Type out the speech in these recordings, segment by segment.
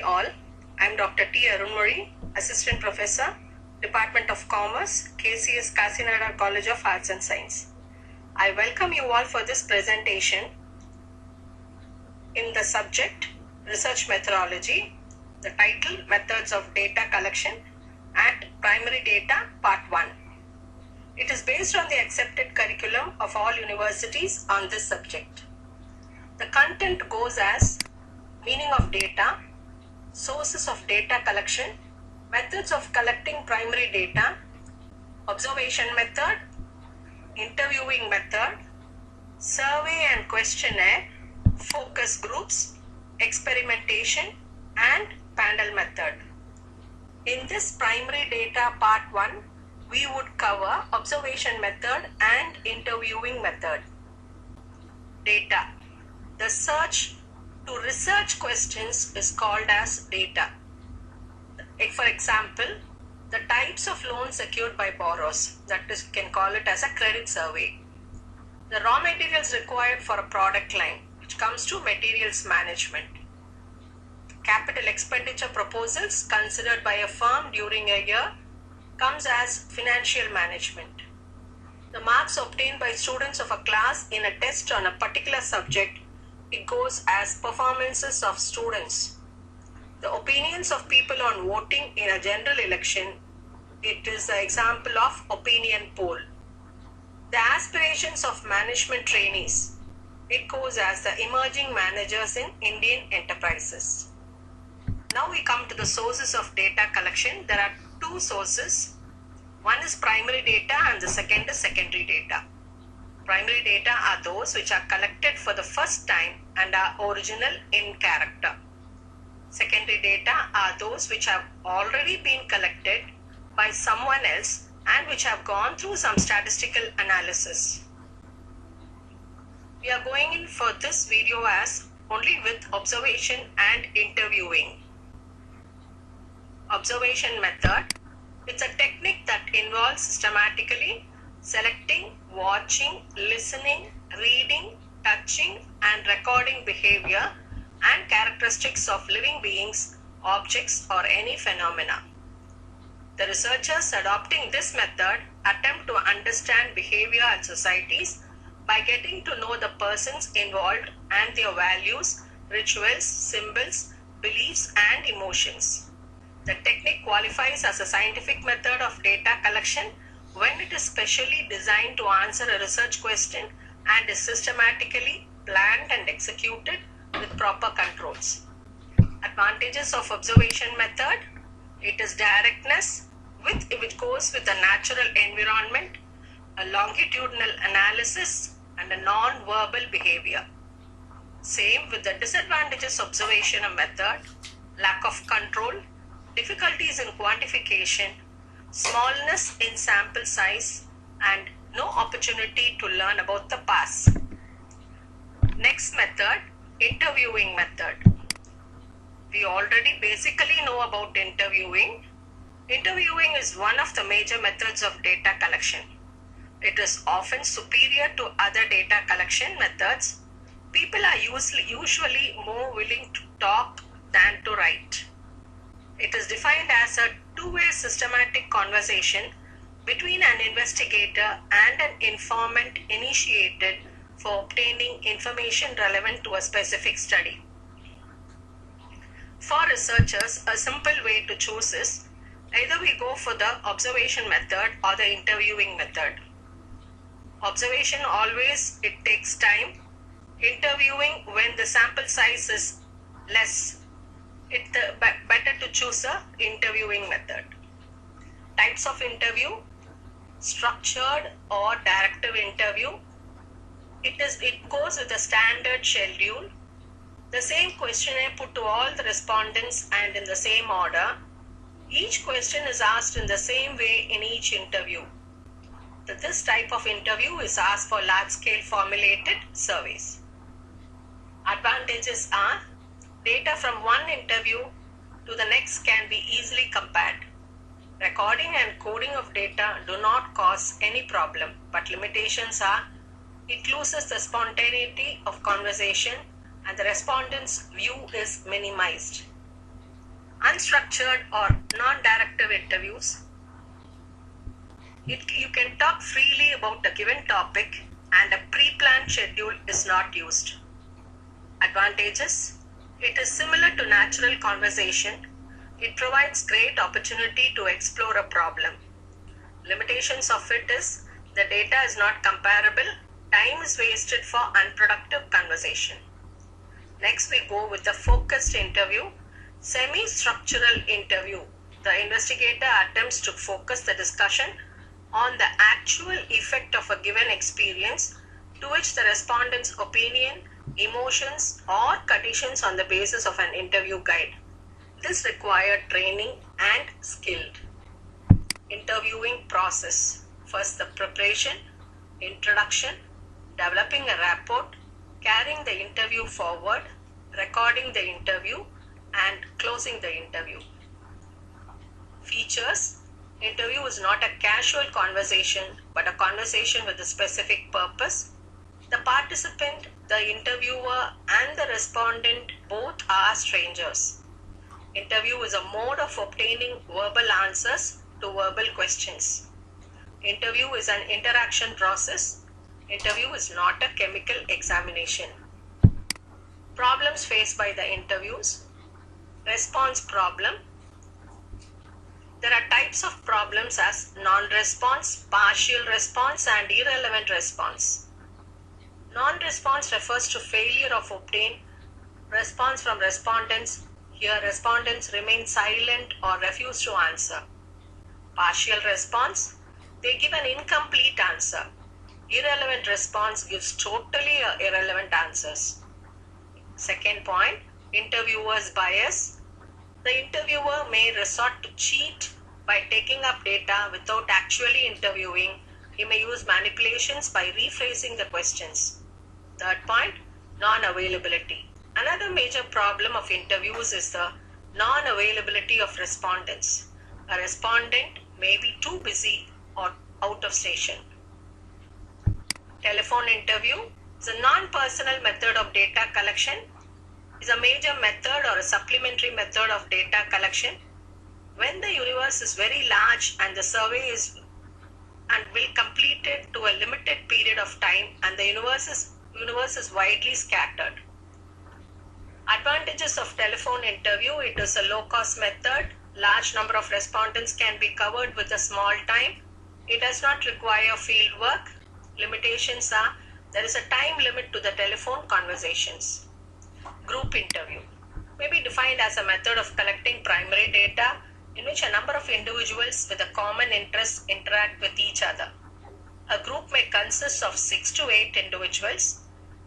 all. I am Dr. T. Arunmozhi, Assistant Professor, Department of Commerce, KCS Kakinada College of Arts and Science. I welcome you all for this presentation in the subject Research Methodology, the title Methods of Data Collection and Primary Data Part 1. It is based on the accepted curriculum of all universities on this subject. The content goes as meaning of data, sources of data collection, methods of collecting primary data, observation method, interviewing method, survey and questionnaire, focus groups, experimentation, and panel method. In this primary data part 1, we would cover observation method and interviewing method. Data. The search to research questions is called as data. For example, the types of loans secured by borrowers, that is, you can call it as a credit survey. The raw materials required for a product line, which comes to materials management. Capital expenditure proposals considered by a firm during a year comes as financial management. The marks obtained by students of a class in a test on a particular subject, it goes as performances of students. The opinions of people on voting in a general election, it is the example of opinion poll. The aspirations of management trainees, it goes as the emerging managers in Indian enterprises. Now we come to the sources of data collection. There are two sources. One is primary data and the second is secondary data. Primary data are those which are collected for the first time and are original in character. Secondary data are those which have already been collected by someone else and which have gone through some statistical analysis. We are going in for this video as only with observation and interviewing. Observation method. It's a technique that involves systematically selecting, watching, listening, reading, touching, and recording behavior and characteristics of living beings, objects, or any phenomena. The researchers adopting this method attempt to understand behavior and societies by getting to know the persons involved and their values, rituals, symbols, beliefs, and emotions. The technique qualifies as a scientific method of data collection when it is specially designed to answer a research question and is systematically planned and executed with proper controls. Advantages of observation method. It is directness which goes with the natural environment, a longitudinal analysis, and a non-verbal behavior. Same with the disadvantages of observation method, lack of control, difficulties in quantification, smallness in sample size, and no opportunity to learn about the past. Next method, interviewing method. We already basically know about interviewing. Interviewing is one of the major methods of data collection. It is often superior to other data collection methods. People are usually more willing to talk than to write. It is defined as a two-way systematic conversation between an investigator and an informant initiated for obtaining information relevant to a specific study. For researchers, a simple way to choose is either we go for the observation method or the interviewing method. Observation always, it takes time. Interviewing, when the sample size is less, it's better to choose a interviewing method. Types of interview: structured or directive interview. It goes with a standard schedule. The same questionnaire put to all the respondents and in the same order. Each question is asked in the same way in each interview. This type of interview is asked for large-scale formulated surveys. Advantages are data from one interview to the next can be easily compared. Recording and coding of data do not cause any problem, but limitations are it loses the spontaneity of conversation and the respondent's view is minimized. Unstructured or non-directive interviews. You can talk freely about a given topic and a pre-planned schedule is not used. Advantages. It is similar to natural conversation. It provides great opportunity to explore a problem. Limitations of it is the data is not comparable. Time is wasted for unproductive conversation. Next we go with the focused interview. Semi-structural interview. The investigator attempts to focus the discussion on the actual effect of a given experience to which the respondent's opinion, emotions or conditions on the basis of an interview guide. This required training and skill. Interviewing process. First the preparation, introduction, developing a rapport, carrying the interview forward, recording the interview and closing the interview. Features. Interview is not a casual conversation but a conversation with a specific purpose. The participant, the interviewer and the respondent both are strangers. Interview is a mode of obtaining verbal answers to verbal questions. Interview is an interaction process. Interview is not a chemical examination. Problems faced by the interviews. Response problem. There are types of problems as non-response, partial response and irrelevant response. Non-response refers to failure of obtain response from respondents. Here respondents remain silent or refuse to answer. Partial response. They give an incomplete answer. Irrelevant response gives totally irrelevant answers. Second point, interviewer's bias. The interviewer may resort to cheat by taking up data without actually interviewing. He may use manipulations by rephrasing the questions. Third point, non-availability. Another major problem of interviews is the non-availability of respondents. A respondent may be too busy or out of station. Telephone interview is a non-personal method of data collection. Is a major method or a supplementary method of data collection. When the universe is very large and the survey is and will complete it to a limited period of time and the universe is widely scattered. Advantages of telephone interview. It is a low-cost method. Large number of respondents can be covered with a small time. It does not require field work. Limitations are there is a time limit to the telephone conversations. Group interview may be defined as a method of collecting primary data in which a number of individuals with a common interest interact with each other. A group may consist of 6 to 8 individuals.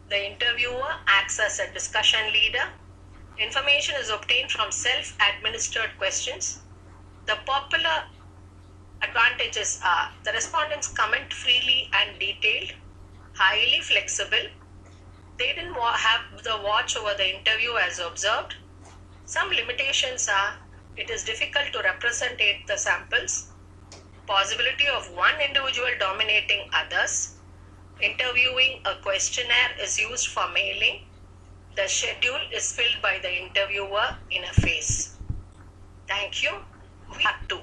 The interviewer acts as a discussion leader. Information is obtained from self-administered questions. The popular advantages are the respondents comment freely and detailed, highly flexible. They didn't have the watch over the interview as observed. Some limitations are it is difficult to represent the samples, possibility of one individual dominating others. Interviewing a questionnaire is used for mailing. The schedule is filled by the interviewer in a phase. Thank you. Part 2.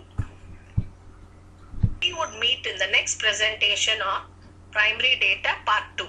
We would meet in the next presentation of Primary Data Part 2.